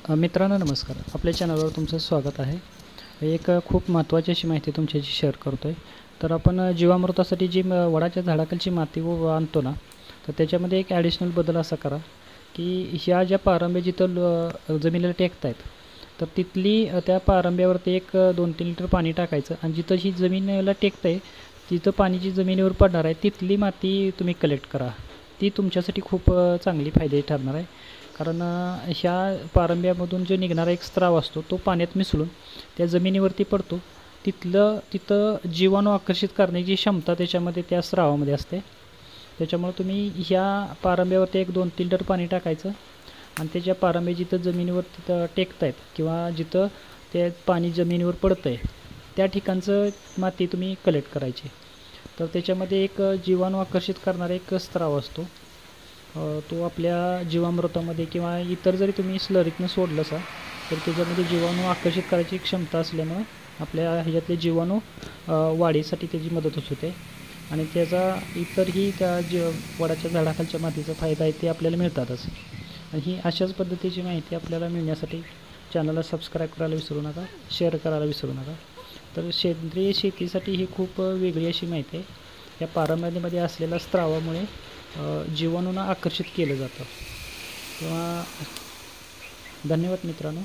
मित्रांनो नमस्कार. आपल्या चॅनलवर तुमचं स्वागत आहे. एक खूप महत्त्वाची अशी माहिती तुमच्याशी शेअर करतो आहे. तर आपण जीवामृतासाठी जी वडाच्या झाडाखालची माती आणतो ना, तर त्याच्यामध्ये एक ॲडिशनल बदल असा करा की ह्या ज्या पारंब्या जिथं जमिनीला टेकत आहेत, तर तिथली त्या पारंब्यावरती एक 2-3 लिटर पाणी टाकायचं आणि जिथं ही जमिनीला टेकत आहे तिथं पाणी जी जमिनीवर पडणार आहे तिथली माती तुम्ही कलेक्ट करा. ती तुमच्यासाठी खूप चांगली फायद्याची ठरणार आहे. कारण ह्या पारंब्यामधून जो निघणारा एक स्राव असतो तो पाण्यात मिसळून त्या जमिनीवरती पडतो. तिथं जीवाणू आकर्षित करण्याची क्षमता त्याच्यामध्ये त्या स्रावामध्ये असते. त्याच्यामुळे तुम्ही ह्या पारंब्यावरती एक 2-3 लिटर पाणी टाकायचं आणि त्याच्या पारंब्या जिथं जमिनीवर तिथं टेकत आहेत किंवा जिथं ते पाणी जमिनीवर पडतं आहे त्या ठिकाणचं माती तुम्ही कलेक्ट करायची. तर त्याच्यामध्ये एक जीवाणू आकर्षित करणारा एक स्राव असतो. तो आपल्या जीवामृतामध्ये किंवा इतर जरी तुम्ही स्लरीतनं सोडलं असा तर त्याच्यामध्ये जीवाणू आकर्षित करायची क्षमता असल्यामुळं आपल्या ह्याच्यातले जीवाणू वाढीसाठी त्याची मदतच होते आणि त्याचा इतरही त्या वडाच्या झाडाखालच्या मातीचा फायदा आहे ते आपल्याला मिळतातच. आणि ही अशाच पद्धतीची माहिती आपल्याला मिळण्यासाठी चॅनलला सबस्क्राईब करायला विसरू नका, शेअर करायला विसरू नका. तर सेंद्रिय शेतीसाठी ही खूप वेगळी अशी माहिती आहे. या पारंब्यामध्ये असलेल्या स्रावामुळे जीवाणूंना आकर्षित केलं जातं. किंवा धन्यवाद मित्रांनो.